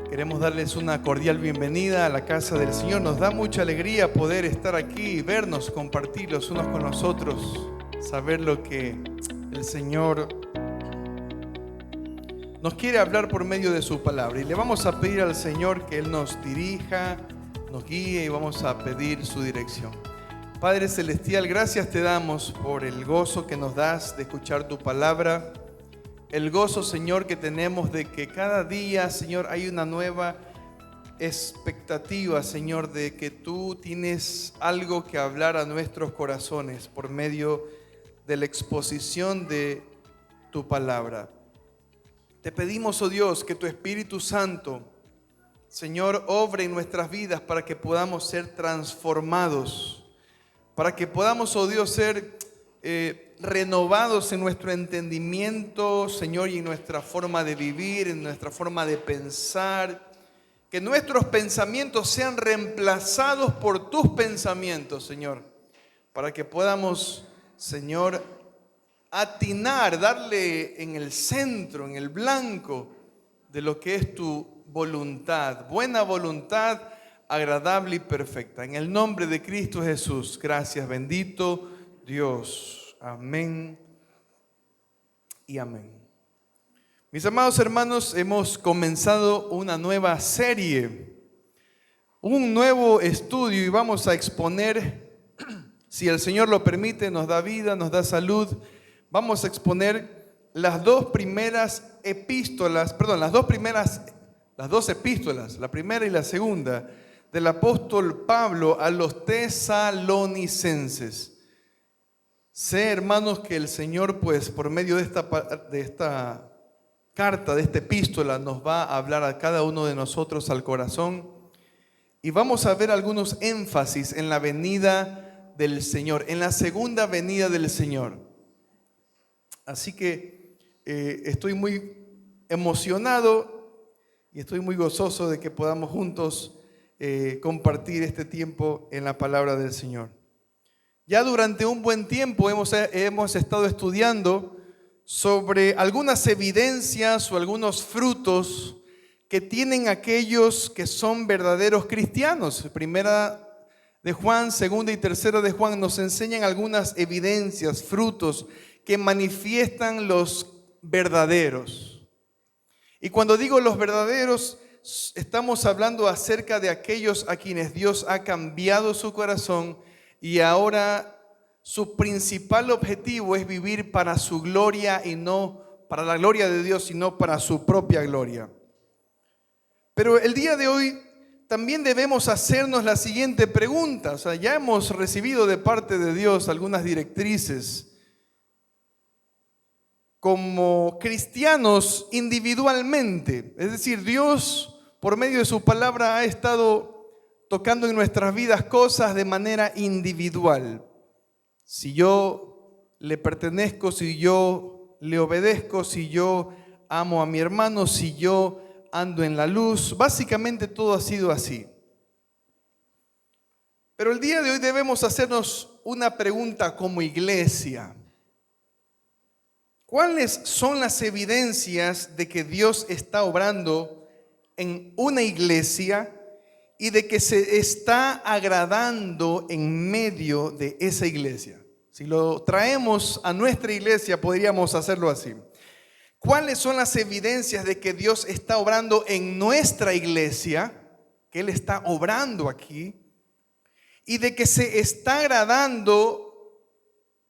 Queremos darles una cordial bienvenida a la casa del Señor. Nos da mucha alegría poder estar aquí, vernos, compartir los unos con los otros, saber lo que el Señor nos quiere hablar por medio de su palabra. Y le vamos a pedir al Señor que Él nos dirija, nos guíe y vamos a pedir su dirección. Padre Celestial, gracias te damos por el gozo que nos das de escuchar tu palabra. El gozo, Señor, que tenemos de que cada día, Señor, hay una nueva expectativa, Señor, de que tú tienes algo que hablar a nuestros corazones por medio de la exposición de tu palabra. Te pedimos, oh Dios, que tu Espíritu Santo, Señor, obre en nuestras vidas para que podamos ser transformados, para que podamos, oh Dios, ser renovados en nuestro entendimiento, Señor, y en nuestra forma de vivir, en nuestra forma de pensar. Que nuestros pensamientos sean reemplazados por tus pensamientos, Señor, para que podamos, Señor, atinar, darle en el centro, en el blanco de lo que es tu voluntad, buena voluntad, agradable y perfecta. En el nombre de Cristo Jesús, gracias, bendito Dios. Amén y amén. Mis amados hermanos, hemos comenzado una nueva serie, un nuevo estudio y vamos a exponer, si el Señor lo permite, nos da vida, nos da salud, vamos a exponer las dos epístolas, la primera y la segunda, del apóstol Pablo a los tesalonicenses. Sé, hermanos, que el Señor, pues, por medio de esta carta, de esta epístola, nos va a hablar a cada uno de nosotros al corazón. Y vamos a ver algunos énfasis en la venida del Señor, en la segunda venida del Señor. Así que estoy muy emocionado y estoy muy gozoso de que podamos juntos compartir este tiempo en la palabra del Señor. Ya durante un buen tiempo hemos estado estudiando sobre algunas evidencias o algunos frutos que tienen aquellos que son verdaderos cristianos. Primera de Juan, segunda y tercera de Juan nos enseñan algunas evidencias, frutos que manifiestan los verdaderos. Y cuando digo los verdaderos, estamos hablando acerca de aquellos a quienes Dios ha cambiado su corazón y ahora su principal objetivo es vivir para su gloria y no para la gloria de Dios, sino para su propia gloria. Pero el día de hoy también debemos hacernos la siguiente pregunta. Ya hemos recibido de parte de Dios algunas directrices como cristianos individualmente. Es decir, Dios por medio de su palabra ha estado tocando en nuestras vidas cosas de manera individual. Si yo le pertenezco, si yo le obedezco, si yo amo a mi hermano, si yo ando en la luz, básicamente todo ha sido así. Pero el día de hoy debemos hacernos una pregunta como iglesia. ¿Cuáles son las evidencias de que Dios está obrando en una iglesia y de que se está agradando en medio de esa iglesia? Si lo traemos a nuestra iglesia, podríamos hacerlo así. ¿Cuáles son las evidencias de que Dios está obrando en nuestra iglesia, que Él está obrando aquí, y de que se está agradando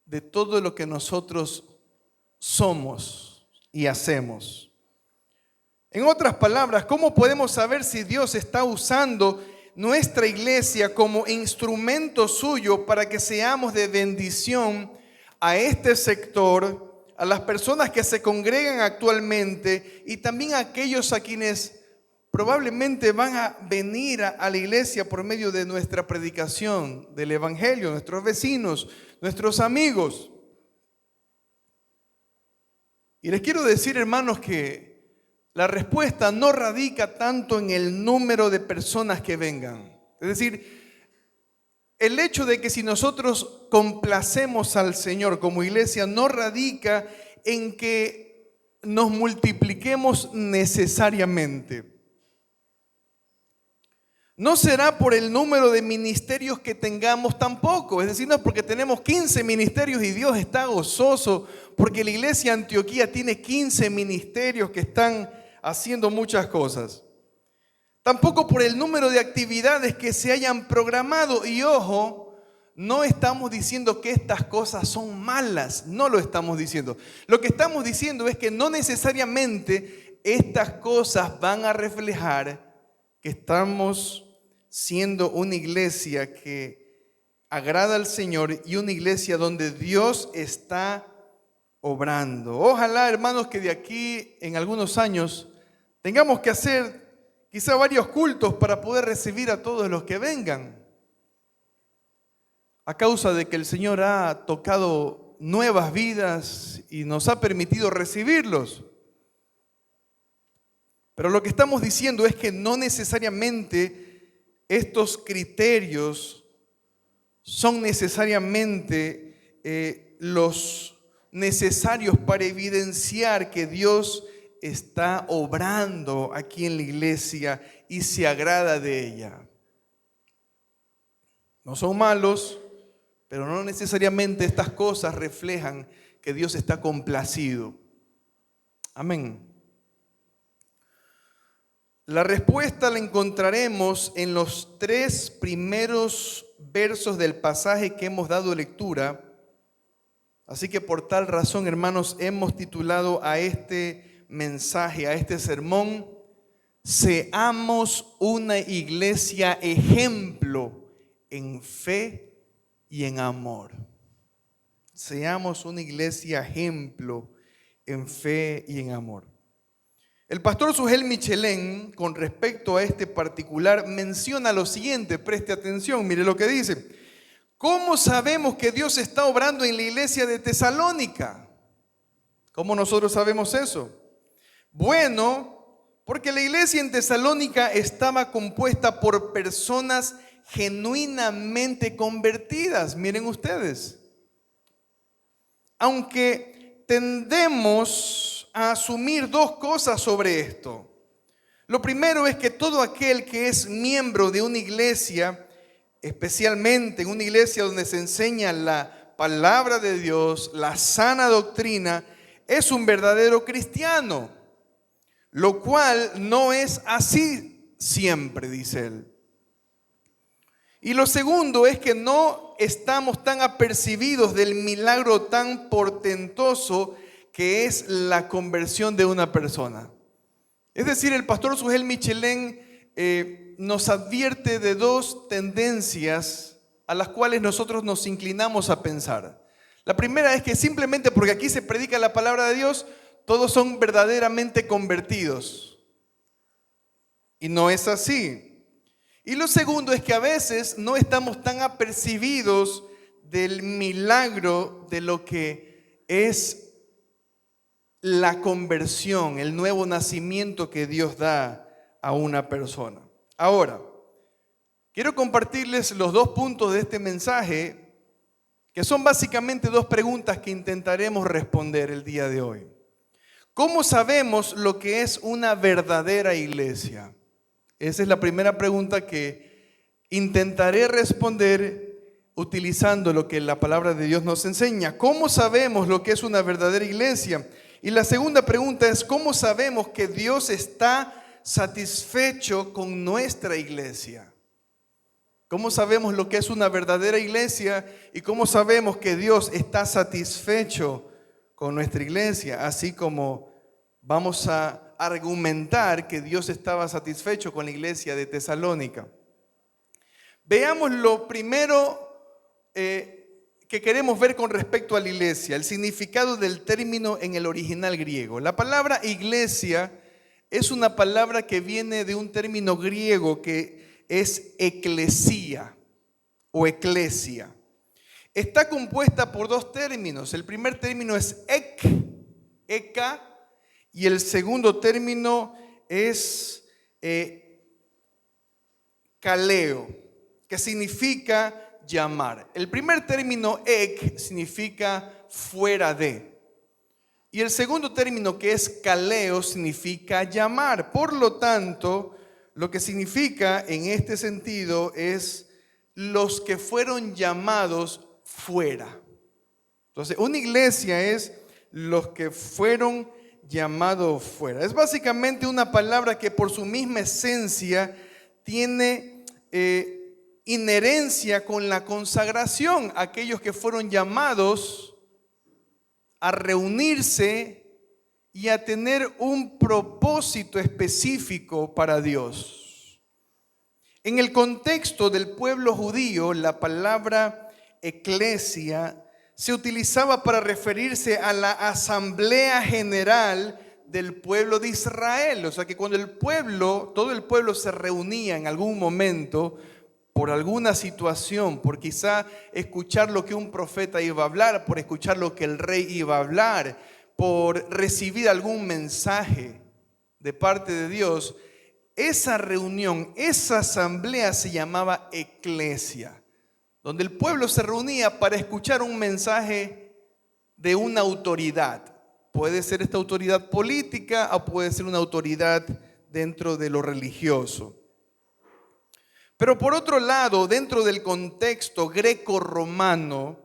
de todo lo que nosotros somos y hacemos? En otras palabras, ¿cómo podemos saber si Dios está usando nuestra iglesia como instrumento suyo para que seamos de bendición a este sector, a las personas que se congregan actualmente y también a aquellos a quienes probablemente van a venir a la iglesia por medio de nuestra predicación del evangelio, nuestros vecinos, nuestros amigos? Y les quiero decir, hermanos, que la respuesta no radica tanto en el número de personas que vengan. Es decir, el hecho de que si nosotros complacemos al Señor como iglesia no radica en que nos multipliquemos necesariamente. No será por el número de ministerios que tengamos tampoco. Es decir, no es porque tenemos 15 ministerios y Dios está gozoso, porque la iglesia de Antioquía tiene 15 ministerios que están haciendo muchas cosas. Tampoco por el número de actividades que se hayan programado. Y ojo, no estamos diciendo que estas cosas son malas, no lo estamos diciendo. Lo que estamos diciendo es que no necesariamente estas cosas van a reflejar que estamos siendo una iglesia que agrada al Señor y una iglesia donde Dios está obrando. Ojalá, hermanos, que de aquí en algunos años tengamos que hacer quizá varios cultos para poder recibir a todos los que vengan, a causa de que el Señor ha tocado nuevas vidas y nos ha permitido recibirlos. Pero lo que estamos diciendo es que no necesariamente estos criterios son necesariamente los necesarios para evidenciar que Dios está obrando aquí en la iglesia y se agrada de ella. No son malos, pero no necesariamente estas cosas reflejan que Dios está complacido. Amén. La respuesta la encontraremos en los 3 primeros versos del pasaje que hemos dado lectura. Así que por tal razón, hermanos, hemos titulado a este mensaje, a este sermón, Seamos una iglesia ejemplo en fe y en amor. Seamos una iglesia ejemplo en fe y en amor. El pastor Sugel Michelén, con respecto a este particular, menciona lo siguiente, preste atención, mire lo que dice. ¿Cómo sabemos que Dios está obrando en la iglesia de Tesalónica? ¿Cómo nosotros sabemos eso? Bueno, porque la iglesia en Tesalónica estaba compuesta por personas genuinamente convertidas. Miren ustedes, aunque tendemos a asumir 2 cosas sobre esto. Lo primero es que todo aquel que es miembro de una iglesia, especialmente en una iglesia donde se enseña la palabra de Dios, la sana doctrina, es un verdadero cristiano, lo cual no es así siempre, dice él. Y lo segundo es que no estamos tan apercibidos del milagro tan portentoso que es la conversión de una persona. Es decir, el pastor Sugel Michelén nos advierte de 2 tendencias a las cuales nosotros nos inclinamos a pensar. La primera es que simplemente porque aquí se predica la palabra de Dios, todos son verdaderamente convertidos. Y no es así. Y lo segundo es que a veces no estamos tan apercibidos del milagro de lo que es la conversión, el nuevo nacimiento que Dios da a una persona. Ahora, quiero compartirles los 2 puntos de este mensaje, que son básicamente 2 preguntas que intentaremos responder el día de hoy. ¿Cómo sabemos lo que es una verdadera iglesia? Esa es la primera pregunta que intentaré responder utilizando lo que la palabra de Dios nos enseña. ¿Cómo sabemos lo que es una verdadera iglesia? Y la segunda pregunta es, ¿cómo sabemos que Dios está satisfecho con nuestra iglesia? ¿Cómo sabemos lo que es una verdadera iglesia? ¿Y cómo sabemos que Dios está satisfecho con nuestra iglesia? Así como vamos a argumentar que Dios estaba satisfecho con la iglesia de Tesalónica. Veamos lo primero que queremos ver con respecto a la iglesia, el significado del término en el original griego. La palabra iglesia es una palabra que viene de un término griego que es eclesía o eclesia. Está compuesta por 2 términos. El primer término es eka, y el segundo término es kaleo, que significa llamar. El primer término significa fuera de. Y el segundo término, que es kaleo, significa llamar. Por lo tanto, lo que significa en este sentido es los que fueron llamados fuera. Entonces, una iglesia es los que fueron llamados fuera. Es básicamente una palabra que por su misma esencia tiene inherencia con la consagración. Aquellos que fueron llamados a reunirse y a tener un propósito específico para Dios. En el contexto del pueblo judío, la palabra eclesia se utilizaba para referirse a la asamblea general del pueblo de Israel. O sea que cuando todo el pueblo se reunía en algún momento por alguna situación, por quizá escuchar lo que un profeta iba a hablar, por escuchar lo que el rey iba a hablar, por recibir algún mensaje de parte de Dios, esa reunión, esa asamblea se llamaba eclesia, donde el pueblo se reunía para escuchar un mensaje de una autoridad. Puede ser esta autoridad política o puede ser una autoridad dentro de lo religioso. Pero por otro lado, dentro del contexto greco-romano,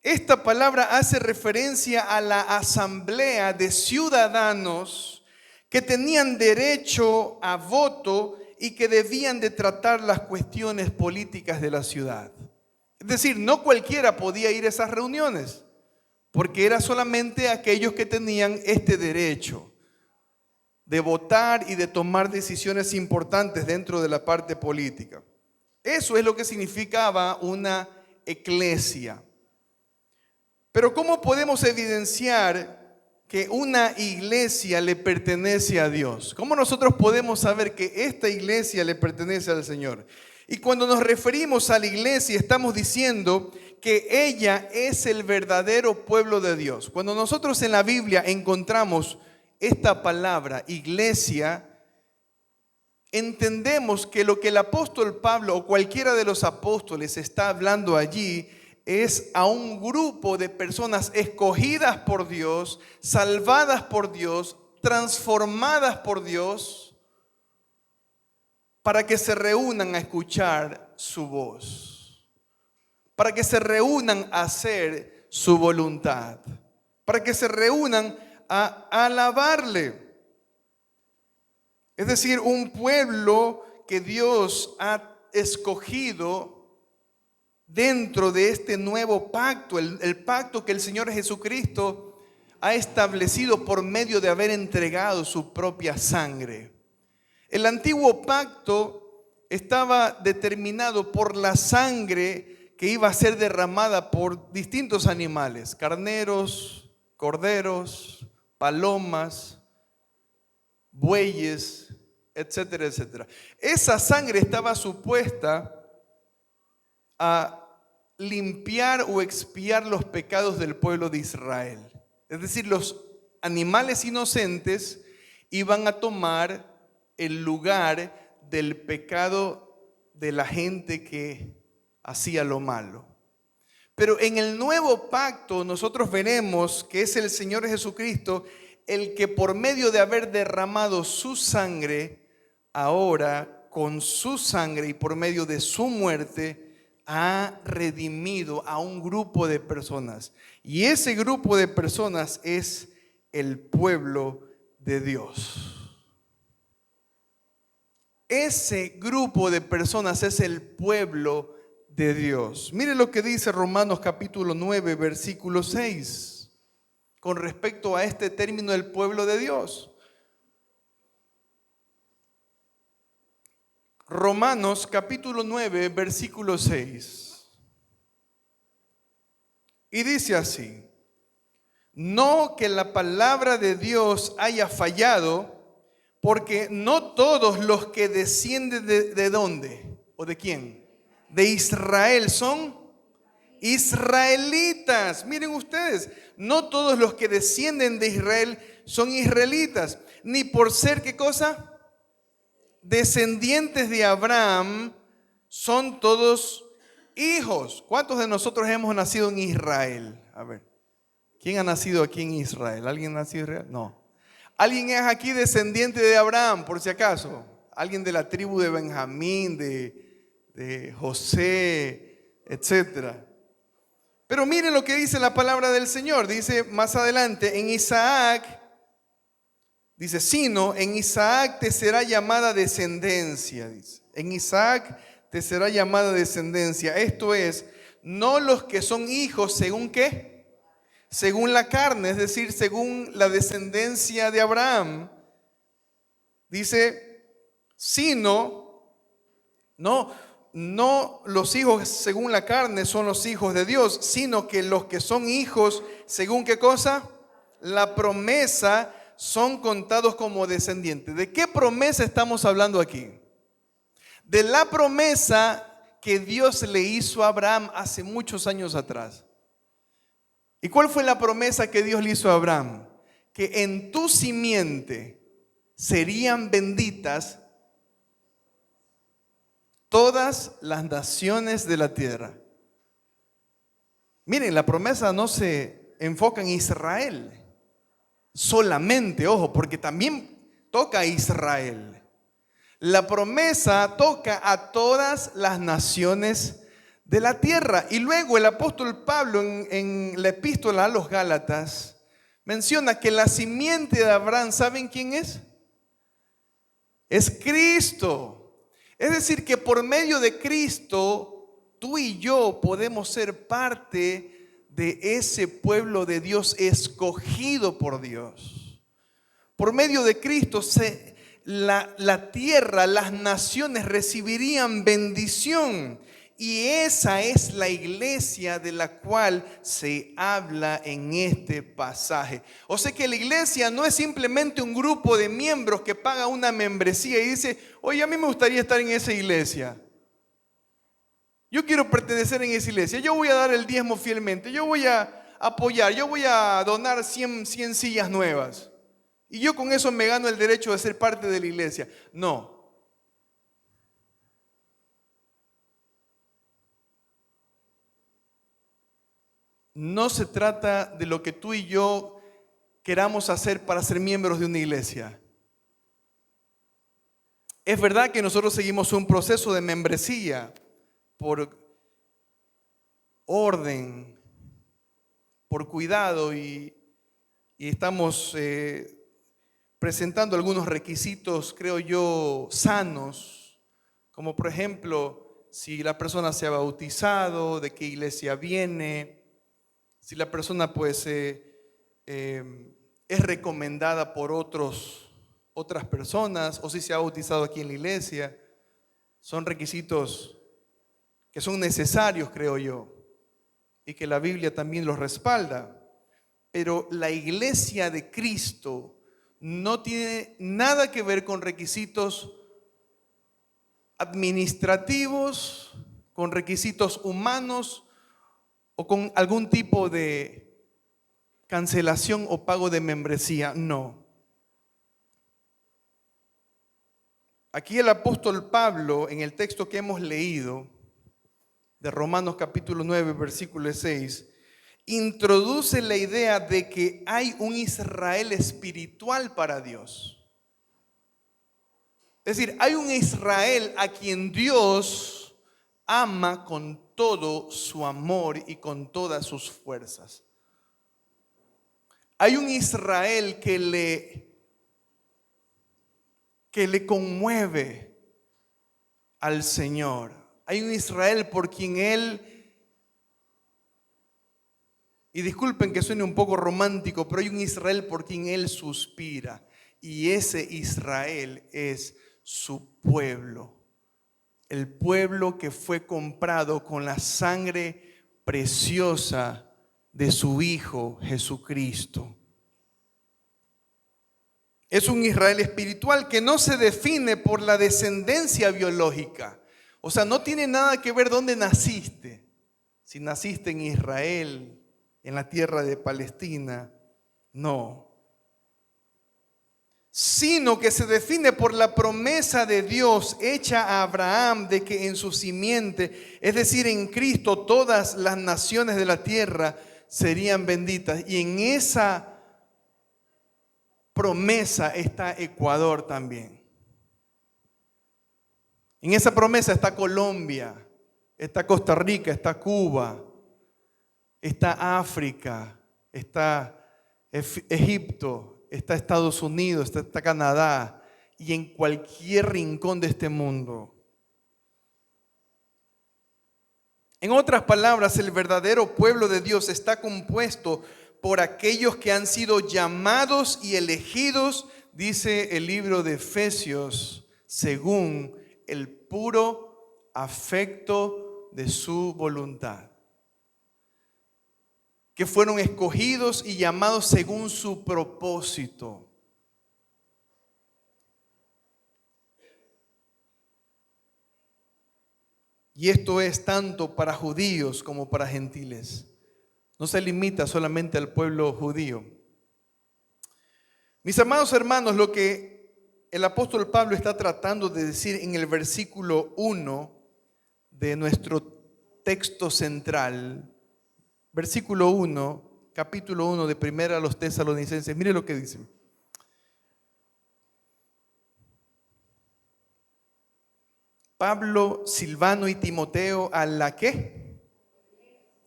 esta palabra hace referencia a la asamblea de ciudadanos que tenían derecho a voto y que debían de tratar las cuestiones políticas de la ciudad. Es decir, no cualquiera podía ir a esas reuniones, porque era solamente aquellos que tenían este derecho de votar y de tomar decisiones importantes dentro de la parte política. Eso es lo que significaba una eclesia. Pero ¿cómo podemos evidenciar que una iglesia le pertenece a Dios? ¿Cómo nosotros podemos saber que esta iglesia le pertenece al Señor? Y cuando nos referimos a la iglesia, estamos diciendo que ella es el verdadero pueblo de Dios. Cuando nosotros en la Biblia encontramos esta palabra, iglesia, entendemos que lo que el apóstol Pablo o cualquiera de los apóstoles está hablando allí es a un grupo de personas escogidas por Dios, salvadas por Dios, transformadas por Dios, para que se reúnan a escuchar su voz, para que se reúnan a hacer su voluntad, para que se reúnan a alabarle. Es decir, un pueblo que Dios ha escogido dentro de este nuevo pacto, el pacto que el Señor Jesucristo ha establecido por medio de haber entregado su propia sangre. El antiguo pacto estaba determinado por la sangre que iba a ser derramada por distintos animales, carneros, corderos, palomas, bueyes, etcétera, etcétera. Esa sangre estaba supuesta a limpiar o expiar los pecados del pueblo de Israel. Es decir, los animales inocentes iban a tomar el lugar del pecado de la gente que hacía lo malo. Pero en el nuevo pacto nosotros veremos que es el Señor Jesucristo el que por medio de haber derramado su sangre, ahora con su sangre y por medio de su muerte, ha redimido a un grupo de personas. Y ese grupo de personas es el pueblo de Dios. Ese grupo de personas es el pueblo de Dios. Mire lo que dice Romanos capítulo 9, versículo 6. Con respecto a este término del pueblo de Dios. Romanos capítulo 9, versículo 6. Y dice así: no que la palabra de Dios haya fallado, porque no todos los que descienden ¿de dónde? ¿O de quién? De Israel son israelitas. Miren ustedes, no todos los que descienden de Israel son israelitas, ni por ser, ¿qué cosa? Descendientes de Abraham son todos hijos. ¿Cuántos de nosotros hemos nacido en Israel? A ver, ¿quién ha nacido aquí en Israel? ¿Alguien ha nacido en Israel? No. ¿Alguien es aquí descendiente de Abraham, por si acaso? alguien de la tribu de Benjamín, de José, etcétera. Pero miren lo que dice la palabra del Señor. Dice más adelante, en Isaac, dice, sino en Isaac te será llamada descendencia. Dice, en Isaac te será llamada descendencia. Esto es, no los que son hijos según ¿qué? Según la carne, es decir, según la descendencia de Abraham. Dice, sino, no los hijos según la carne son los hijos de Dios, sino que los que son hijos según ¿qué cosa? La promesa, son contados como descendientes. ¿De qué promesa estamos hablando aquí? De la promesa que Dios le hizo a Abraham hace muchos años atrás. ¿Y cuál fue la promesa que Dios le hizo a Abraham? Que en tu simiente serían benditas todas las naciones de la tierra. Miren, la promesa no se enfoca en Israel solamente, ojo, porque también toca a Israel. La promesa toca a todas las naciones de la tierra. Y luego el apóstol Pablo en la epístola a los Gálatas menciona que la simiente de Abraham, ¿saben quién es? Es Cristo. Es decir, que por medio de Cristo, tú y yo podemos ser parte de ese pueblo de Dios escogido por Dios. Por medio de Cristo la tierra, las naciones recibirían bendición. Y esa es la iglesia de la cual se habla en este pasaje. O sea que la iglesia no es simplemente un grupo de miembros que paga una membresía y dice, oye, a mí me gustaría estar en esa iglesia. Yo quiero pertenecer en esa iglesia, yo voy a dar el diezmo fielmente, yo voy a apoyar, yo voy a donar 100 sillas nuevas. Y yo con eso me gano el derecho de ser parte de la iglesia. No. No se trata de lo que tú y yo queramos hacer para ser miembros de una iglesia. Es verdad que nosotros seguimos un proceso de membresía por orden, por cuidado y estamos presentando algunos requisitos, creo yo, sanos, como por ejemplo, si la persona se ha bautizado, de qué iglesia viene, si la persona pues es recomendada por otras personas o si se ha bautizado aquí en la iglesia. Son requisitos que son necesarios, creo yo, y que la Biblia también los respalda. Pero la iglesia de Cristo no tiene nada que ver con requisitos administrativos, con requisitos humanos o con algún tipo de cancelación o pago de membresía. No. Aquí el apóstol Pablo, en el texto que hemos leído, de Romanos capítulo 9, versículo 6, introduce la idea de que hay un Israel espiritual para Dios. Es decir, hay un Israel a quien Dios ama con todo su amor y con todas sus fuerzas. Hay un Israel que le conmueve al Señor. Hay un Israel por quien Él, y disculpen que suene un poco romántico, pero hay un Israel por quien Él suspira. Y ese Israel es su pueblo. El pueblo que fue comprado con la sangre preciosa de su Hijo Jesucristo. Es un Israel espiritual que no se define por la descendencia biológica. O sea, no tiene nada que ver dónde naciste. Si naciste en Israel, en la tierra de Palestina, no. Sino que se define por la promesa de Dios hecha a Abraham de que en su simiente, es decir, en Cristo, todas las naciones de la tierra serían benditas. Y en esa promesa está Ecuador también. En esa promesa está Colombia, está Costa Rica, está Cuba, está África, está Egipto, está Estados Unidos, está Canadá y en cualquier rincón de este mundo. En otras palabras, el verdadero pueblo de Dios está compuesto por aquellos que han sido llamados y elegidos, dice el libro de Efesios, según el puro afecto de su voluntad. Que fueron escogidos y llamados según su propósito. Y esto es tanto para judíos como para gentiles. No se limita solamente al pueblo judío. Mis amados hermanos, lo que el apóstol Pablo está tratando de decir en el versículo 1 de nuestro texto central, versículo 1, capítulo 1 de Primera a los Tesalonicenses, mire lo que dice. Pablo, Silvano y Timoteo, ¿a la qué?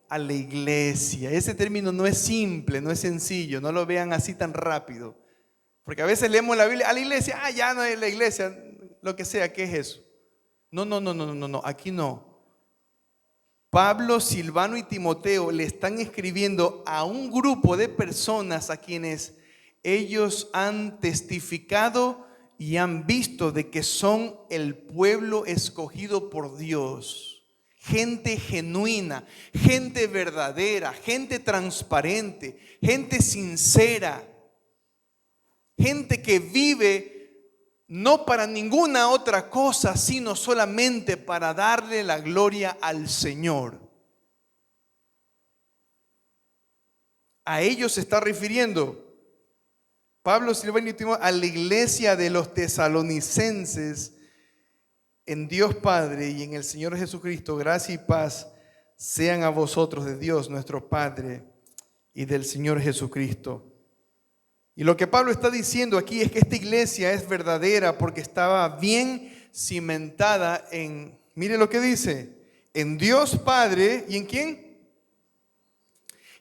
A la iglesia. Ese término no es simple, no es sencillo, no lo vean así tan rápido. Porque a veces leemos la Biblia, a la iglesia, ya no es la iglesia, lo que sea, ¿qué es eso? No, aquí no. Pablo, Silvano y Timoteo le están escribiendo a un grupo de personas a quienes ellos han testificado y han visto de que son el pueblo escogido por Dios. Gente genuina, gente verdadera, gente transparente, gente sincera, gente que vive no para ninguna otra cosa, sino solamente para darle la gloria al Señor. A ellos se está refiriendo Pablo, Silvano y Timoteo, a la iglesia de los tesalonicenses, en Dios Padre y en el Señor Jesucristo. Gracia y paz sean a vosotros de Dios nuestro Padre y del Señor Jesucristo. Y lo que Pablo está diciendo aquí es que esta iglesia es verdadera porque estaba bien cimentada en, mire lo que dice, en Dios Padre y en ¿quién?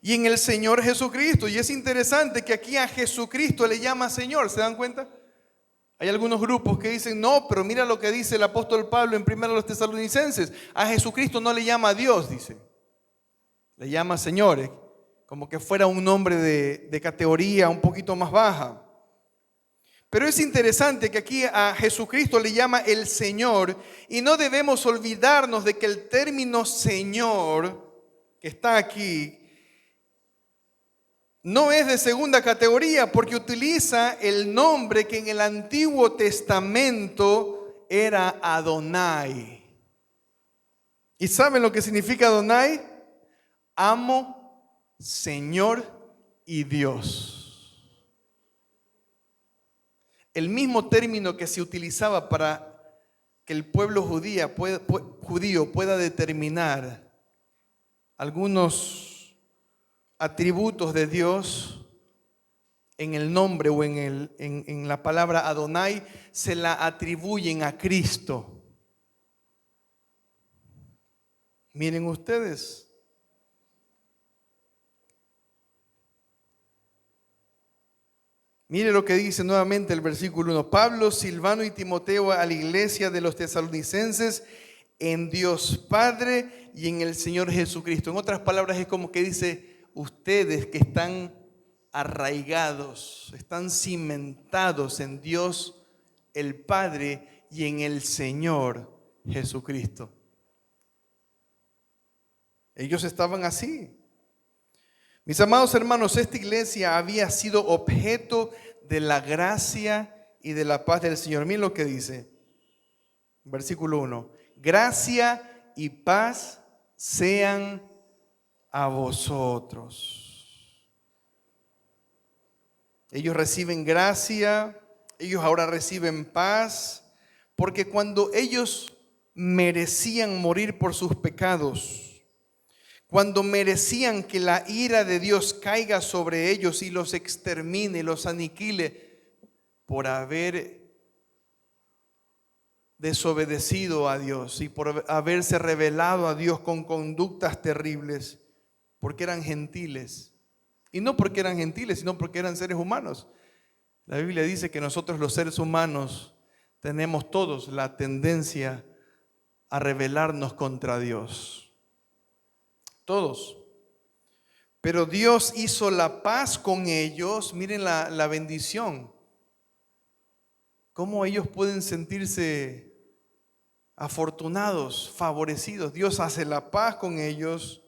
Y en el Señor Jesucristo. Y es interesante que aquí a Jesucristo le llama Señor, ¿se dan cuenta? Hay algunos grupos que dicen, no, pero mira lo que dice el apóstol Pablo en 1 Tesalonicenses. A Jesucristo no le llama Dios, dice. Le llama Señor, como que fuera un nombre de categoría un poquito más baja. Pero es interesante que aquí a Jesucristo le llama el Señor y no debemos olvidarnos de que el término Señor que está aquí no es de segunda categoría porque utiliza el nombre que en el Antiguo Testamento era Adonai. ¿Y saben lo que significa Adonai? Amo, Señor y Dios. El mismo término que se utilizaba para que el pueblo judío pueda determinar algunos atributos de Dios en el nombre o en la palabra Adonai, se la atribuyen a Cristo. Miren ustedes. Mire lo que dice nuevamente el versículo 1. Pablo, Silvano y Timoteo a la iglesia de los tesalonicenses en Dios Padre y en el Señor Jesucristo. En otras palabras es como que dice, ustedes que están arraigados, están cimentados en Dios el Padre y en el Señor Jesucristo. Ellos estaban así. Mis amados hermanos, esta iglesia había sido objeto de la gracia y de la paz del Señor. Miren lo que dice, versículo 1. Gracia y paz sean a vosotros. Ellos reciben gracia, ellos ahora reciben paz, porque cuando ellos merecían morir por sus pecados, cuando merecían que la ira de Dios caiga sobre ellos y los extermine, los aniquile por haber desobedecido a Dios y por haberse rebelado a Dios con conductas terribles, porque eran gentiles. Y no porque eran gentiles, sino porque eran seres humanos. La Biblia dice que nosotros los seres humanos tenemos todos la tendencia a rebelarnos contra Dios. Todos. Pero Dios hizo la paz con ellos. Miren la bendición. ¿Cómo ellos pueden sentirse afortunados, favorecidos? Dios hace la paz con ellos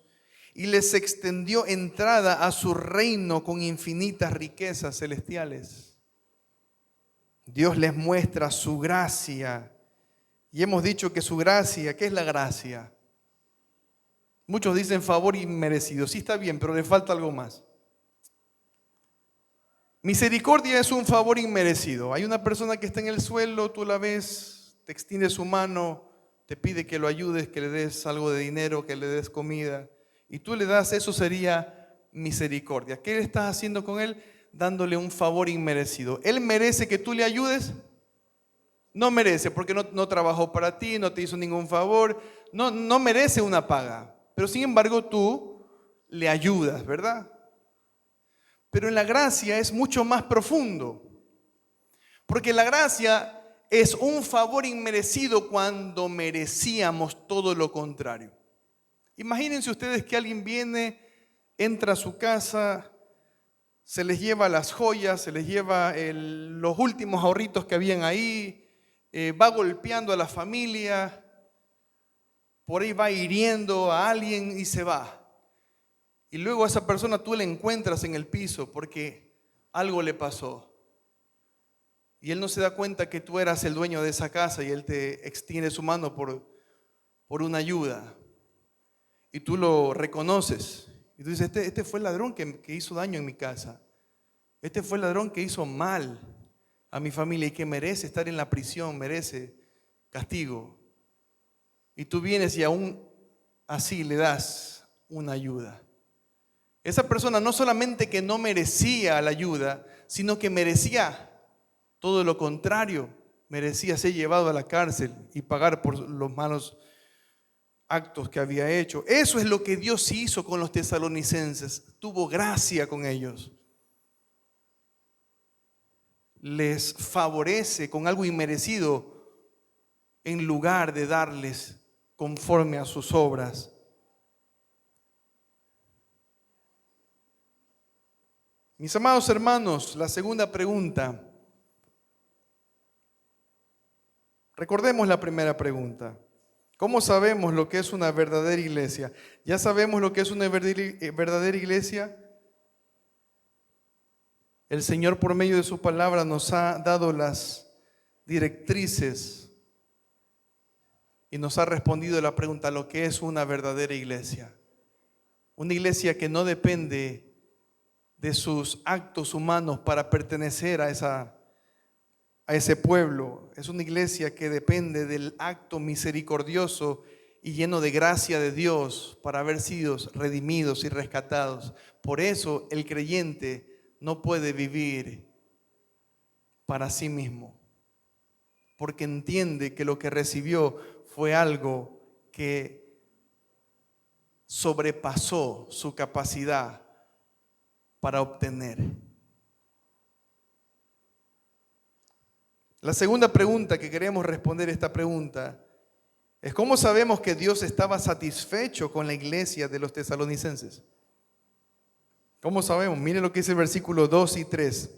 y les extendió entrada a su reino con infinitas riquezas celestiales. Dios les muestra su gracia. Y hemos dicho que su gracia, ¿qué es la gracia? Muchos dicen favor inmerecido. Sí, está bien, pero le falta algo más. Misericordia es un favor inmerecido. Hay una persona que está en el suelo, tú la ves, te extiende su mano, te pide que lo ayudes, que le des algo de dinero, que le des comida. Y tú le das, eso sería misericordia. ¿Qué estás haciendo con él? Dándole un favor inmerecido. ¿Él merece que tú le ayudes? No merece, porque no trabajó para ti, no te hizo ningún favor, no merece una paga. Pero sin embargo tú le ayudas, ¿verdad? Pero en la gracia es mucho más profundo, porque la gracia es un favor inmerecido cuando merecíamos todo lo contrario. Imagínense ustedes que alguien viene, entra a su casa, se les lleva las joyas, se les lleva los últimos ahorritos que habían ahí, va golpeando a la familia, por ahí va hiriendo a alguien y se va. Y luego a esa persona tú la encuentras en el piso porque algo le pasó. Y él no se da cuenta que tú eras el dueño de esa casa y él te extiende su mano por una ayuda. Y tú lo reconoces. Y tú dices, este fue el ladrón que hizo daño en mi casa. Este fue el ladrón que hizo mal a mi familia y que merece estar en la prisión, merece castigo. Y tú vienes y aún así le das una ayuda. Esa persona no solamente que no merecía la ayuda, sino que merecía todo lo contrario. Merecía ser llevado a la cárcel y pagar por los malos actos que había hecho. Eso es lo que Dios hizo con los tesalonicenses. Tuvo gracia con ellos. Les favorece con algo inmerecido en lugar de darles conforme a sus obras. Mis amados hermanos, la segunda pregunta. Recordemos la primera pregunta. ¿Cómo sabemos lo que es una verdadera iglesia? ¿Ya sabemos lo que es una verdadera iglesia? El Señor por medio de su palabra nos ha dado las directrices y nos ha respondido la pregunta, lo que es una verdadera iglesia. Una iglesia que no depende de sus actos humanos para pertenecer a ese pueblo. Es una iglesia que depende del acto misericordioso y lleno de gracia de Dios para haber sido redimidos y rescatados. Por eso el creyente no puede vivir para sí mismo, porque entiende que lo que recibió fue algo que sobrepasó su capacidad para obtener. La segunda pregunta que queremos responder esta pregunta es ¿cómo sabemos que Dios estaba satisfecho con la iglesia de los tesalonicenses? ¿Cómo sabemos? Miren lo que dice el versículo 2 y 3.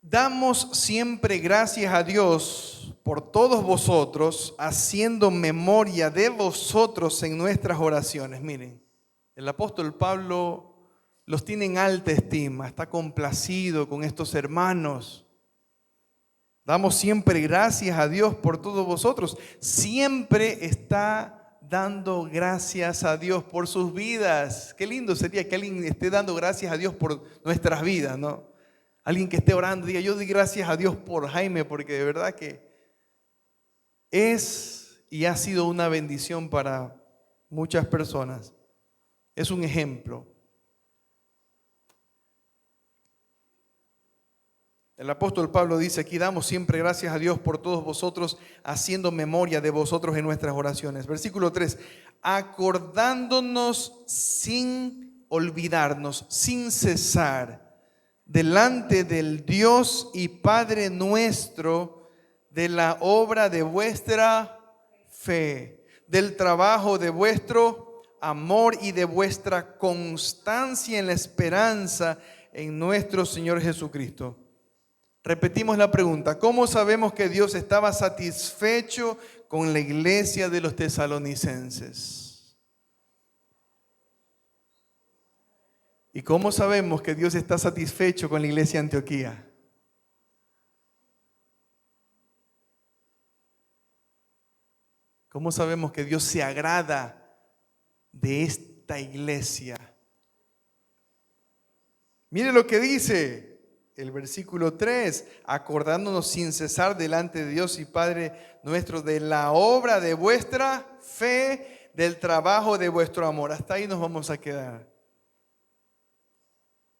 Damos siempre gracias a Dios por todos vosotros, haciendo memoria de vosotros en nuestras oraciones. Miren, el apóstol Pablo los tiene en alta estima, está complacido con estos hermanos. Damos siempre gracias a Dios por todos vosotros. Siempre está dando gracias a Dios por sus vidas. Qué lindo sería que alguien esté dando gracias a Dios por nuestras vidas, ¿no? Alguien que esté orando, diga, yo doy gracias a Dios por Jaime, porque de verdad que es y ha sido una bendición para muchas personas. Es un ejemplo. El apóstol Pablo dice aquí: damos siempre gracias a Dios por todos vosotros, haciendo memoria de vosotros en nuestras oraciones. Versículo 3, acordándonos sin olvidarnos, sin cesar, delante del Dios y Padre nuestro, de la obra de vuestra fe, del trabajo de vuestro amor y de vuestra constancia en la esperanza en nuestro Señor Jesucristo. Repetimos la pregunta: ¿cómo sabemos que Dios estaba satisfecho con la iglesia de los tesalonicenses? ¿Y cómo sabemos que Dios está satisfecho con la iglesia de Antioquía? ¿Cómo sabemos que Dios se agrada de esta iglesia? Mire lo que dice el versículo 3, acordándonos sin cesar delante de Dios y Padre nuestro de la obra de vuestra fe, del trabajo de vuestro amor. Hasta ahí nos vamos a quedar.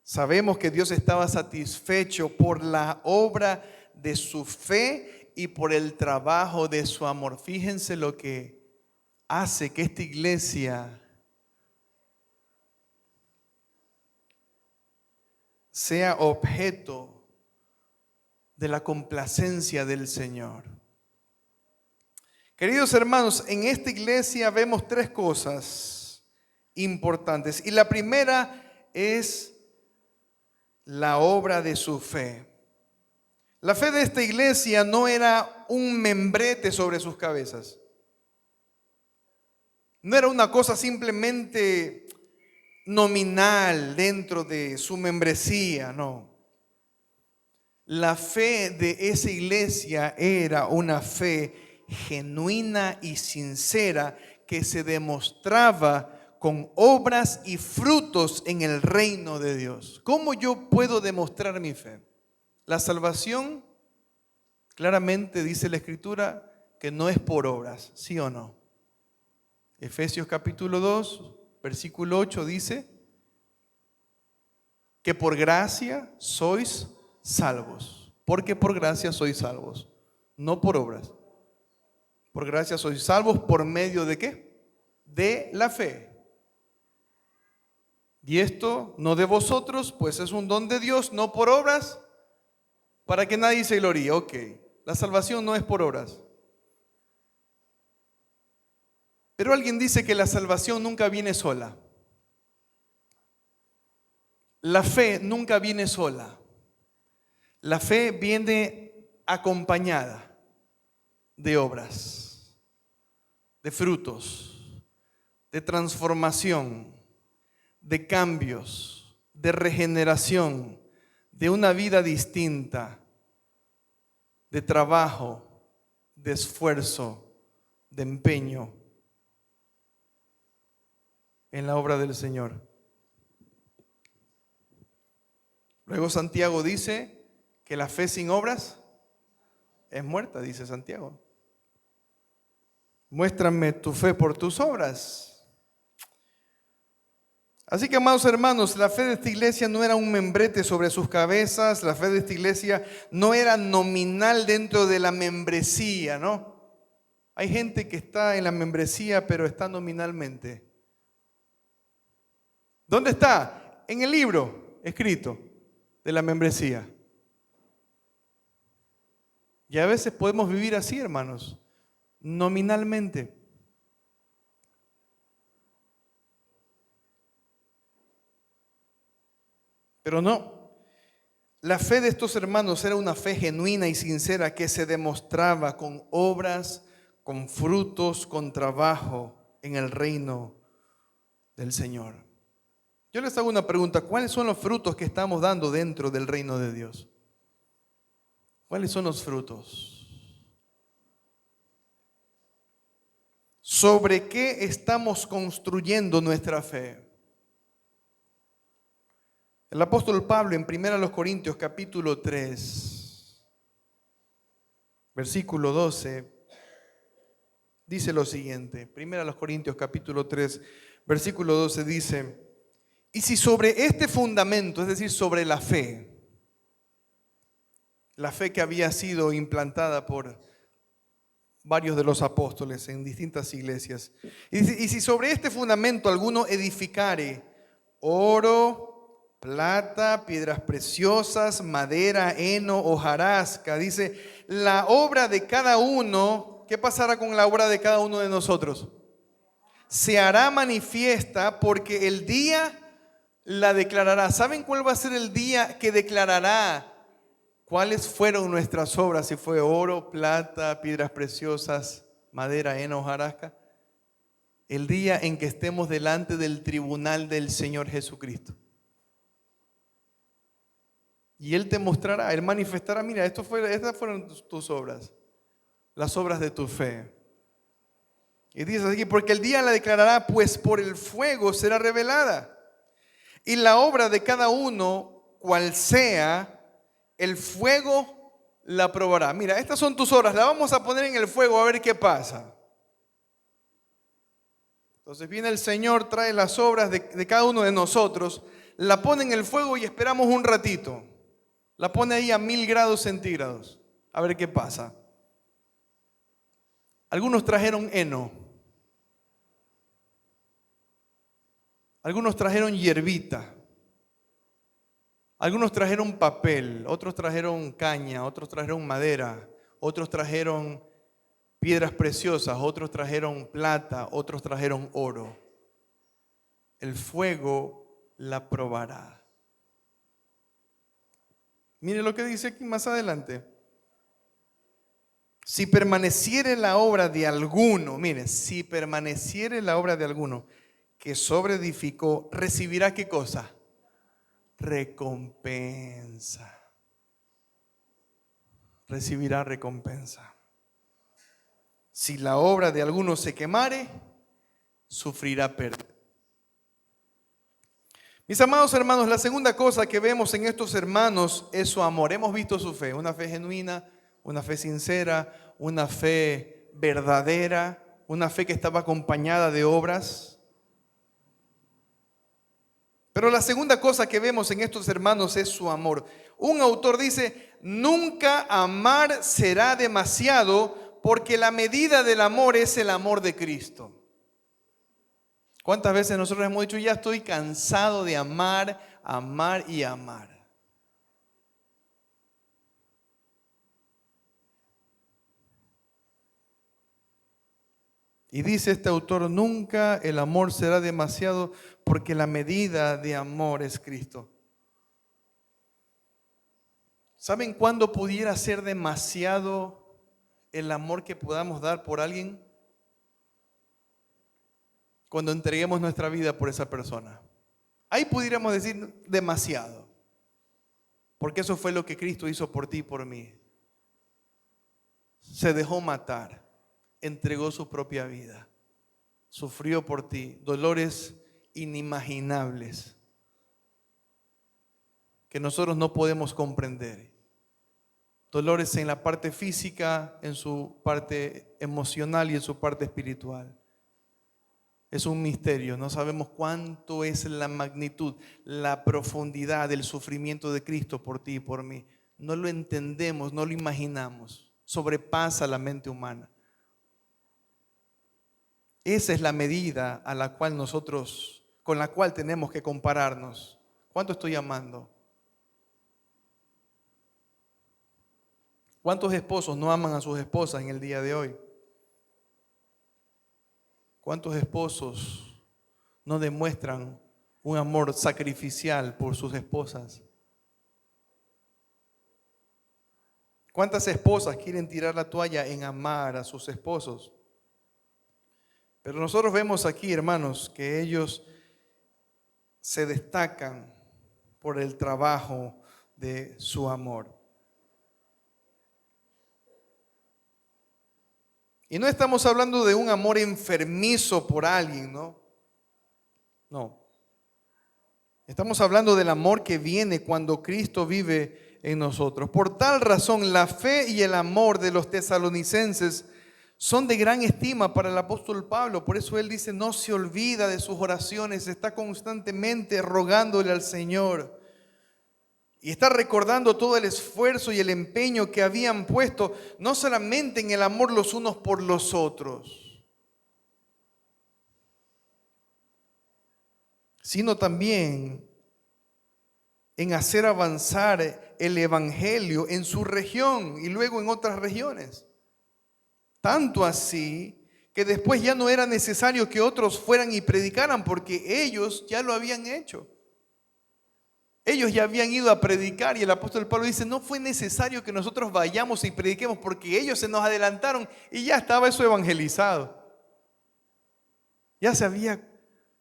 Sabemos que Dios estaba satisfecho por la obra de su fe y por el trabajo de su amor. Fíjense lo que hace que esta iglesia sea objeto de la complacencia del Señor. Queridos hermanos, en esta iglesia vemos tres cosas importantes. Y la primera es la obra de su fe. La fe de esta iglesia no era un membrete sobre sus cabezas. No era una cosa simplemente nominal dentro de su membresía, no. La fe de esa iglesia era una fe genuina y sincera que se demostraba con obras y frutos en el reino de Dios. ¿Cómo yo puedo demostrar mi fe? La salvación, claramente dice la Escritura, que no es por obras, ¿sí o no? Efesios capítulo 2, versículo 8 dice que por gracia sois salvos. Porque por gracia sois salvos, no por obras. Por gracia sois salvos por medio de ¿qué? De la fe. Y esto no de vosotros, pues es un don de Dios, no por obras, para que nadie se gloríe. Ok, la salvación no es por obras. Pero alguien dice que la salvación nunca viene sola. La fe nunca viene sola. La fe viene acompañada de obras, de frutos, de transformación, de cambios, de regeneración, de una vida distinta, de trabajo, de esfuerzo, de empeño en la obra del Señor. Luego Santiago dice que la fe sin obras es muerta, dice Santiago. Muéstrame tu fe por tus obras. Así que, amados hermanos, la fe de esta iglesia no era un membrete sobre sus cabezas, la fe de esta iglesia no era nominal dentro de la membresía, ¿no? Hay gente que está en la membresía, pero está nominalmente. ¿Dónde está? En el libro escrito de la membresía. Y a veces podemos vivir así, hermanos, nominalmente. Pero no, la fe de estos hermanos era una fe genuina y sincera que se demostraba con obras, con frutos, con trabajo en el reino del Señor. Yo les hago una pregunta: ¿cuáles son los frutos que estamos dando dentro del reino de Dios? ¿Cuáles son los frutos? ¿Sobre qué estamos construyendo nuestra fe? El apóstol Pablo en 1 Corintios capítulo 3, versículo 12, dice lo siguiente. 1 Corintios capítulo 3, versículo 12 dice: y si sobre este fundamento, es decir, sobre la fe, la fe que había sido implantada por varios de los apóstoles en distintas iglesias. Y dice, y si sobre este fundamento alguno edificare oro, plata, piedras preciosas, madera, heno, hojarasca, dice, la obra de cada uno, ¿qué pasará con la obra de cada uno de nosotros? Se hará manifiesta porque el día la declarará. ¿Saben cuál va a ser el día que declarará cuáles fueron nuestras obras? Si fue oro, plata, piedras preciosas, madera, heno, hojarasca. El día en que estemos delante del tribunal del Señor Jesucristo. Y Él te mostrará, Él manifestará, mira, estas fueron tus obras, las obras de tu fe. Y dice aquí, porque el día la declarará, pues por el fuego será revelada. Y la obra de cada uno, cual sea, el fuego la probará. Mira, estas son tus obras, las vamos a poner en el fuego a ver qué pasa. Entonces viene el Señor, trae las obras de cada uno de nosotros, la pone en el fuego y esperamos un ratito. La pone ahí a 1000 grados centígrados, a ver qué pasa. Algunos trajeron heno. Algunos trajeron hierbita. Algunos trajeron papel, otros trajeron caña, otros trajeron madera, otros trajeron piedras preciosas, otros trajeron plata, otros trajeron oro. El fuego la probará. Mire lo que dice aquí más adelante. Si permaneciere la obra de alguno, mire, si permaneciere la obra de alguno que sobreedificó, recibirá ¿qué cosa? Recompensa. Recibirá recompensa. Si la obra de alguno se quemare, sufrirá pérdida. Mis amados hermanos, la segunda cosa que vemos en estos hermanos es su amor. Hemos visto su fe, una fe genuina, una fe sincera, una fe verdadera, una fe que estaba acompañada de obras. Pero la segunda cosa que vemos en estos hermanos es su amor. Un autor dice, nunca amar será demasiado porque la medida del amor es el amor de Cristo. ¿Cuántas veces nosotros hemos dicho, ya estoy cansado de amar, amar y amar? Y dice este autor, nunca el amor será demasiado porque la medida de amor es Cristo. ¿Saben cuándo pudiera ser demasiado el amor que podamos dar por alguien? Cuando entreguemos nuestra vida por esa persona. Ahí pudiéramos decir demasiado. Porque eso fue lo que Cristo hizo por ti y por mí. Se dejó matar. Entregó su propia vida. Sufrió por ti dolores inimaginables que nosotros no podemos comprender. Dolores en la parte física, en su parte emocional y en su parte espiritual. Es un misterio, no sabemos cuánto es la magnitud, la profundidad del sufrimiento de Cristo por ti y por mí. No lo entendemos, no lo imaginamos, sobrepasa la mente humana. Esa es la medida a la cual con la cual tenemos que compararnos. ¿Cuánto estoy amando? ¿Cuántos esposos no aman a sus esposas en el día de hoy? ¿Cuántos esposos no demuestran un amor sacrificial por sus esposas? ¿Cuántas esposas quieren tirar la toalla en amar a sus esposos? Pero nosotros vemos aquí, hermanos, que ellos se destacan por el trabajo de su amor. Y no estamos hablando de un amor enfermizo por alguien, ¿no? No. Estamos hablando del amor que viene cuando Cristo vive en nosotros. Por tal razón, la fe y el amor de los tesalonicenses son de gran estima para el apóstol Pablo. Por eso él dice, no se olvida de sus oraciones, está constantemente rogándole al Señor. Y está recordando todo el esfuerzo y el empeño que habían puesto, no solamente en el amor los unos por los otros, sino también en hacer avanzar el evangelio en su región y luego en otras regiones. Tanto así que después ya no era necesario que otros fueran y predicaran, porque ellos ya lo habían hecho. Ellos ya habían ido a predicar, y el apóstol Pablo dice, no fue necesario que nosotros vayamos y prediquemos, porque ellos se nos adelantaron y ya estaba eso evangelizado. Ya se había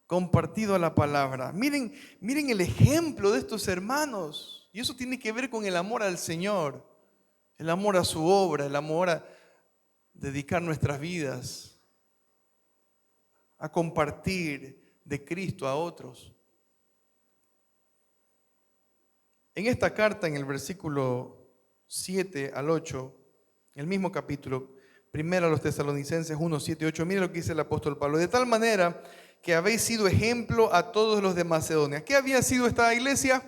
compartido la palabra. Miren el ejemplo de estos hermanos. Y eso tiene que ver con el amor al Señor, el amor a su obra, el amor a dedicar nuestras vidas a compartir de Cristo a otros. En esta carta, en el versículo 7 al 8, el mismo capítulo, primero a los Tesalonicenses 1, 7 y 8, mire lo que dice el apóstol Pablo. De tal manera que habéis sido ejemplo a todos los de Macedonia. ¿Qué había sido esta iglesia?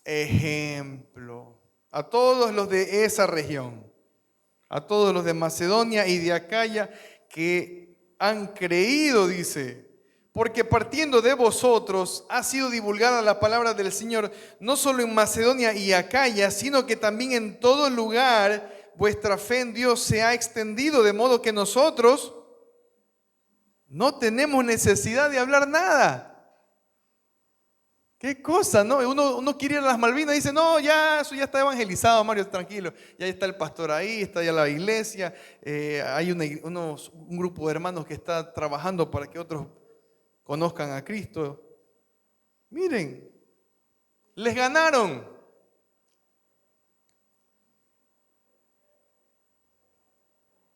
Ejemplo a todos los de esa región, a todos los de Macedonia y de Acaya que han creído, dice. Porque partiendo de vosotros ha sido divulgada la palabra del Señor, no solo en Macedonia y Acaya, sino que también en todo lugar vuestra fe en Dios se ha extendido, de modo que nosotros no tenemos necesidad de hablar nada. Qué cosa, ¿no? Uno quiere ir a las Malvinas y dice, no, ya, eso ya está evangelizado, Mario, tranquilo. Ya está el pastor ahí, está ya la iglesia, hay un grupo de hermanos que está trabajando para que otros conozcan a Cristo. Miren, les ganaron.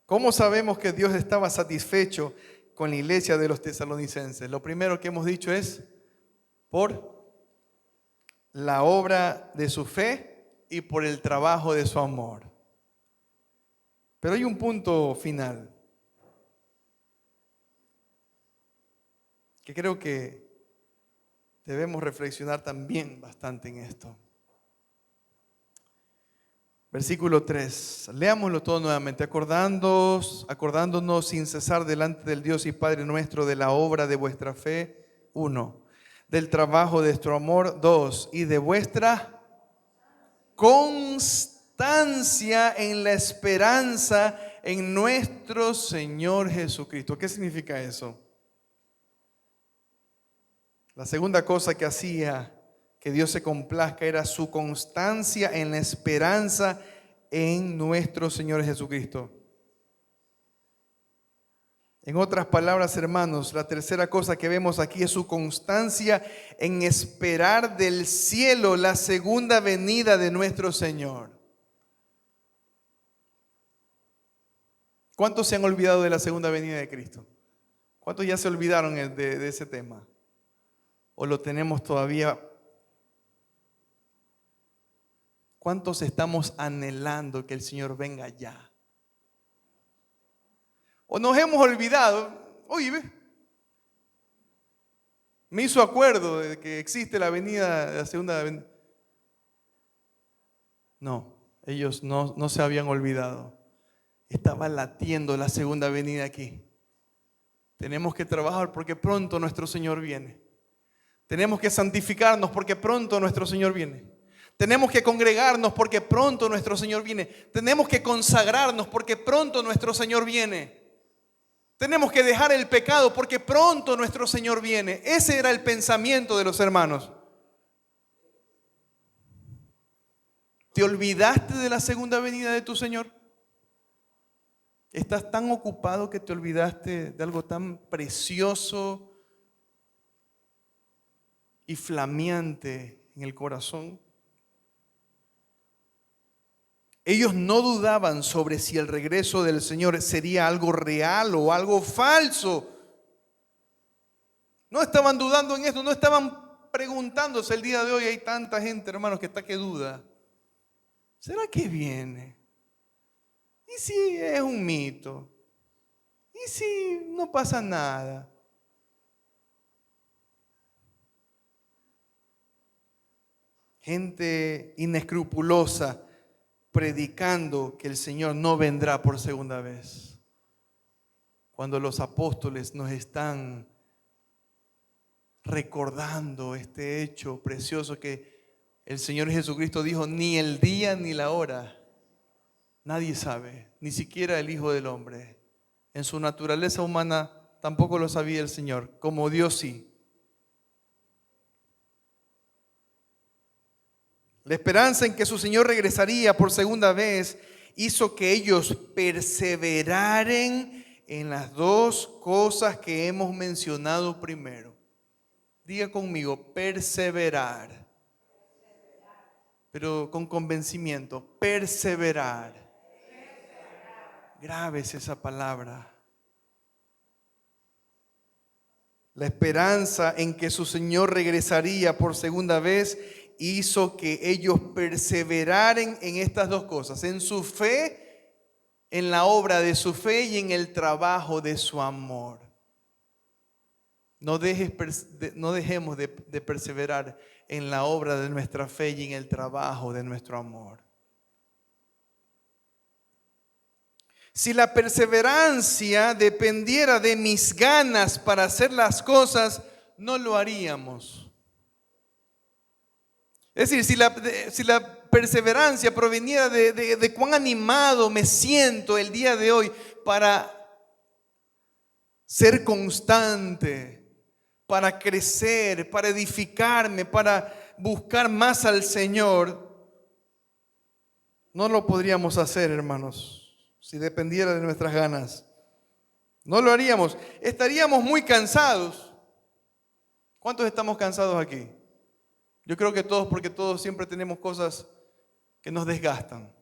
¿Cómo sabemos que Dios estaba satisfecho con la iglesia de los tesalonicenses? Lo primero que hemos dicho es por la obra de su fe y por el trabajo de su amor. Pero hay un punto final que creo que debemos reflexionar también bastante en esto. Versículo 3, leámoslo todo nuevamente, acordándonos sin cesar delante del Dios y Padre nuestro de la obra de vuestra fe, 1, del trabajo de vuestro amor, 2, y de vuestra constancia en la esperanza en nuestro Señor Jesucristo. ¿Qué significa eso? La segunda cosa que hacía que Dios se complazca era su constancia en la esperanza en nuestro Señor Jesucristo. En otras palabras, hermanos, la tercera cosa que vemos aquí es su constancia en esperar del cielo la segunda venida de nuestro Señor. ¿Cuántos se han olvidado de la segunda venida de Cristo? ¿Cuántos ya se olvidaron de ese tema? ¿O lo tenemos todavía? ¿Cuántos estamos anhelando que el Señor venga ya? ¿O nos hemos olvidado? Oye, ve, me hizo acuerdo de que existe la venida, la segunda venida. No, ellos no se habían olvidado. Estaba latiendo la segunda venida aquí. Tenemos que trabajar porque pronto nuestro Señor viene. Tenemos que santificarnos porque pronto nuestro Señor viene. Tenemos que congregarnos porque pronto nuestro Señor viene. Tenemos que consagrarnos porque pronto nuestro Señor viene. Tenemos que dejar el pecado porque pronto nuestro Señor viene. Ese era el pensamiento de los hermanos. ¿Te olvidaste de la segunda venida de tu Señor? ¿Estás tan ocupado que te olvidaste de algo tan precioso y flameante en el corazón? Ellos no dudaban sobre si el regreso del Señor sería algo real o algo falso. No estaban dudando en esto, no estaban preguntándose el día de hoy. Hay tanta gente, hermanos, que está que duda. ¿Será que viene? ¿Y si es un mito? ¿Y si no pasa nada? gente inescrupulosa predicando que el Señor no vendrá por segunda vez, cuando los apóstoles nos están recordando este hecho precioso que el Señor Jesucristo dijo: ni el día ni la hora nadie sabe, ni siquiera el Hijo del Hombre. En su naturaleza humana tampoco lo sabía el Señor, como Dios sí. La esperanza en que su Señor regresaría por segunda vez hizo que ellos perseveraran en las dos cosas que hemos mencionado primero. Diga conmigo: perseverar. Pero con convencimiento: perseverar. Grábese esa palabra. La esperanza en que su Señor regresaría por segunda vez hizo que ellos perseveraran en estas dos cosas: en su fe, en la obra de su fe, y en el trabajo de su amor. No dejemos de perseverar en la obra de nuestra fe y en el trabajo de nuestro amor. Si la perseverancia dependiera de mis ganas para hacer las cosas, no lo haríamos. Es decir, si la perseverancia proveniera de cuán animado me siento el día de hoy para ser constante, para crecer, para edificarme, para buscar más al Señor, no lo podríamos hacer, hermanos. Si dependiera de nuestras ganas, no lo haríamos. Estaríamos muy cansados. ¿Cuántos estamos cansados aquí? Yo creo que todos, porque todos siempre tenemos cosas que nos desgastan.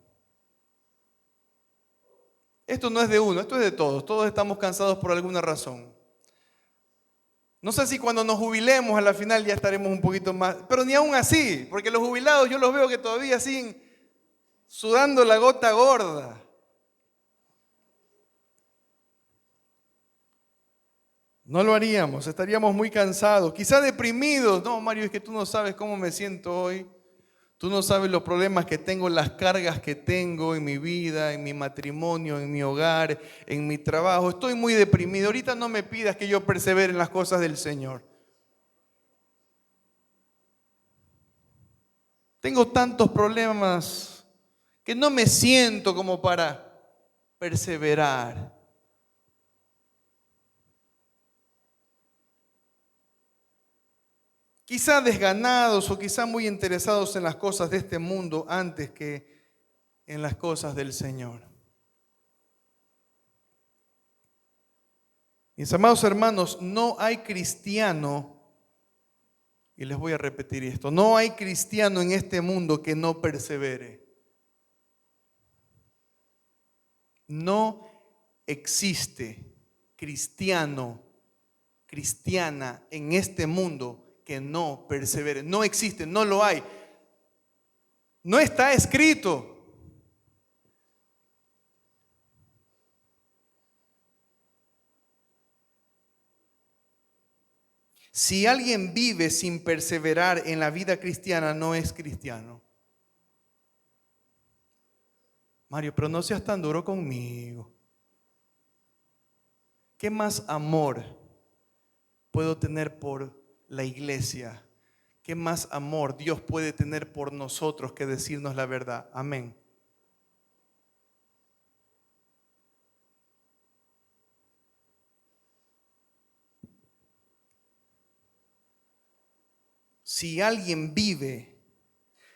Esto no es de uno, esto es de todos. Todos estamos cansados por alguna razón. No sé si cuando nos jubilemos a la final ya estaremos un poquito más, pero ni aún así, porque los jubilados yo los veo que todavía siguen sudando la gota gorda. No lo haríamos, estaríamos muy cansados, quizá deprimidos. No, Mario, es que tú no sabes cómo me siento hoy. Tú no sabes los problemas que tengo, las cargas que tengo en mi vida, en mi matrimonio, en mi hogar, en mi trabajo. Estoy muy deprimido. Ahorita no me pidas que yo persevere en las cosas del Señor. Tengo tantos problemas que no me siento como para perseverar. Quizá desganados o quizá muy interesados en las cosas de este mundo antes que en las cosas del Señor. Mis amados hermanos, no hay cristiano, y les voy a repetir esto, no hay cristiano en este mundo que no persevere. No existe cristiano, cristiana en este mundo que no persevere. No existe, no lo hay. No está escrito. Si alguien vive sin perseverar en la vida cristiana, no es cristiano. Mario, pero no seas tan duro conmigo. ¿Qué más amor puedo tener por la iglesia? ¿Qué más amor Dios puede tener por nosotros que decirnos la verdad? Amén. Si alguien vive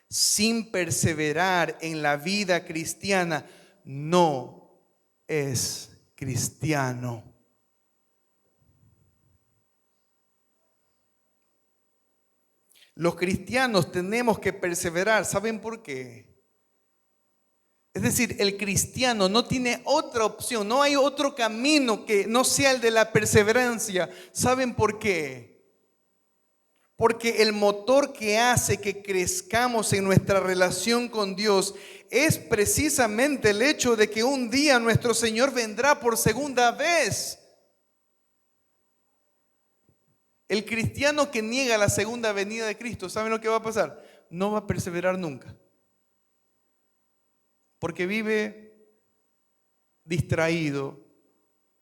sin perseverar en la vida cristiana, no es cristiano. Los cristianos tenemos que perseverar. ¿Saben por qué? Es decir, el cristiano no tiene otra opción, no hay otro camino que no sea el de la perseverancia. ¿Saben por qué? Porque el motor que hace que crezcamos en nuestra relación con Dios es precisamente el hecho de que un día nuestro Señor vendrá por segunda vez. El cristiano que niega la segunda venida de Cristo, ¿saben lo que va a pasar? no va a perseverar nunca. Porque vive distraído,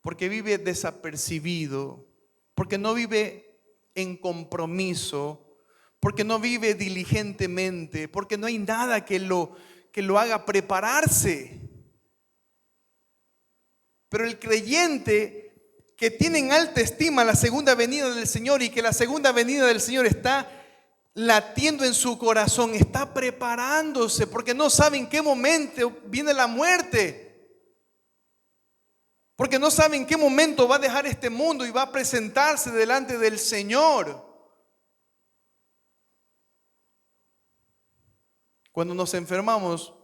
porque vive desapercibido, porque no vive en compromiso, porque no vive diligentemente, porque no hay nada que lo haga prepararse. Pero el creyente que tiene en alta estima la segunda venida del Señor y que la segunda venida del Señor está latiendo en su corazón, está preparándose porque no sabe en qué momento viene la muerte, porque no sabe en qué momento va a dejar este mundo y va a presentarse delante del Señor. Cuando nos enfermamos,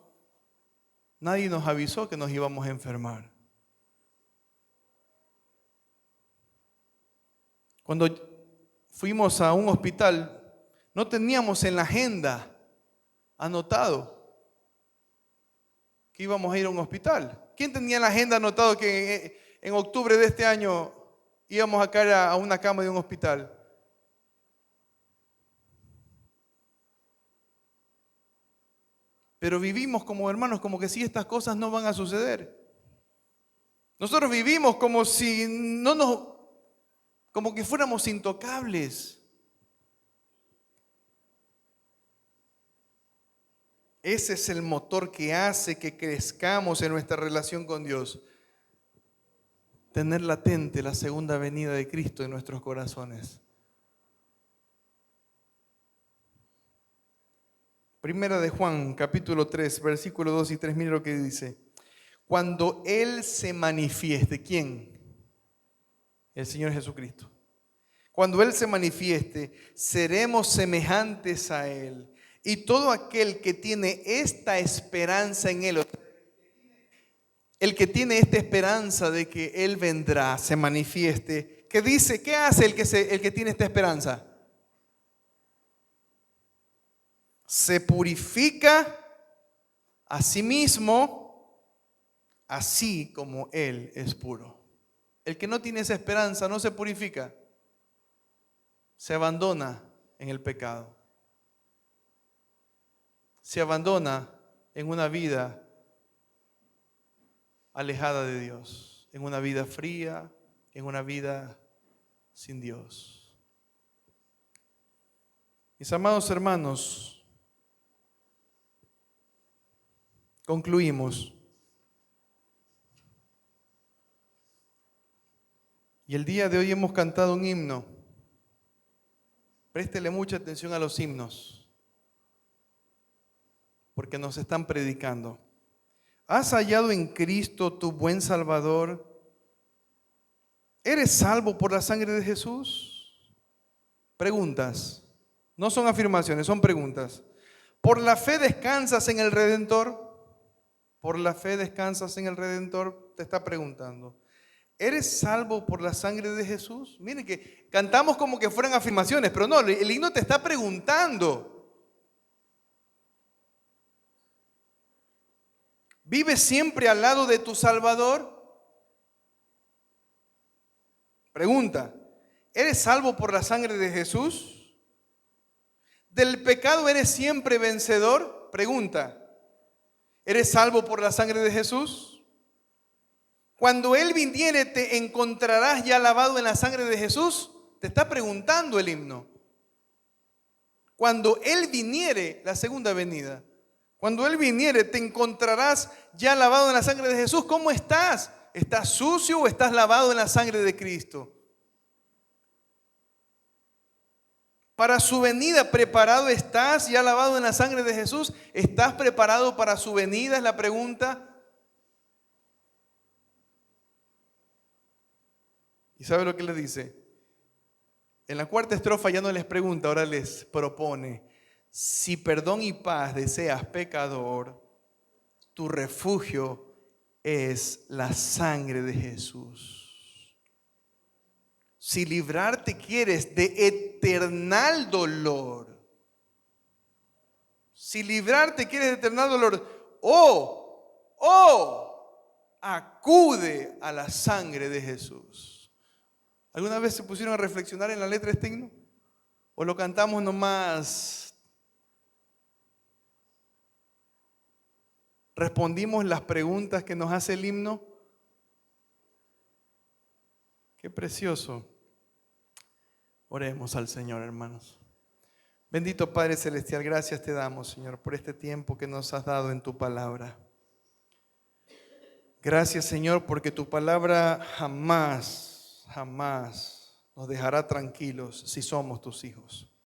nadie nos avisó que nos íbamos a enfermar. Cuando fuimos a un hospital, no teníamos en la agenda anotado que íbamos a ir a un hospital. ¿Quién tenía en la agenda anotado que en octubre de este año íbamos a caer a una cama de un hospital? Pero vivimos como hermanos, como que si estas cosas no van a suceder. Nosotros vivimos como si como que fuéramos intocables. Ese es el motor que hace que crezcamos en nuestra relación con Dios. Tener latente la segunda venida de Cristo en nuestros corazones. Primera de Juan, capítulo 3, versículo 2 y 3, mire lo que dice. Cuando Él se manifieste, ¿quién? El Señor Jesucristo. Cuando Él se manifieste, seremos semejantes a Él. Y todo aquel que tiene esta esperanza en Él, el que tiene esta esperanza de que Él vendrá, se manifieste, ¿qué dice? ¿Qué hace el que tiene esta esperanza? Se purifica a sí mismo, así como Él es puro. El que no tiene esa esperanza no se purifica, se abandona en el pecado. Se abandona en una vida alejada de Dios, en una vida fría, en una vida sin Dios. Mis amados hermanos, concluimos. Y el día de hoy hemos cantado un himno. Préstele mucha atención a los himnos, porque nos están predicando. ¿Has hallado en Cristo tu buen Salvador? ¿Eres salvo por la sangre de Jesús? Preguntas. No son afirmaciones, son preguntas. ¿Por la fe descansas en el Redentor? ¿Por la fe descansas en el Redentor? Te está preguntando. ¿Eres salvo por la sangre de Jesús? Miren que cantamos como que fueran afirmaciones, pero no, el himno te está preguntando. ¿Vives siempre al lado de tu Salvador? Pregunta, ¿eres salvo por la sangre de Jesús? ¿Del pecado eres siempre vencedor? Pregunta, ¿eres salvo por la sangre de Jesús? Cuando Él viniere, ¿te encontrarás ya lavado en la sangre de Jesús? Te está preguntando el himno. Cuando Él viniere, la segunda venida. Cuando Él viniere, ¿te encontrarás ya lavado en la sangre de Jesús? ¿Cómo estás? ¿Estás sucio o estás lavado en la sangre de Cristo? Para su venida, ¿preparado estás? ¿Ya lavado en la sangre de Jesús? ¿Estás preparado para su venida? Es la pregunta. ¿Y sabe lo que le dice? En la cuarta estrofa ya no les pregunta, ahora les propone. Si perdón y paz deseas, pecador, tu refugio es la sangre de Jesús. Si librarte quieres de eternal dolor, si librarte quieres de eternal dolor, acude a la sangre de Jesús. ¿Alguna vez se pusieron a reflexionar en la letra de este himno? ¿O lo cantamos nomás ¿Respondimos las preguntas que nos hace el himno? Qué precioso. Oremos al Señor, hermanos. Bendito Padre Celestial, gracias te damos, Señor, por este tiempo que nos has dado en tu palabra. Gracias, Señor, porque tu palabra jamás nos dejará tranquilos si somos tus hijos.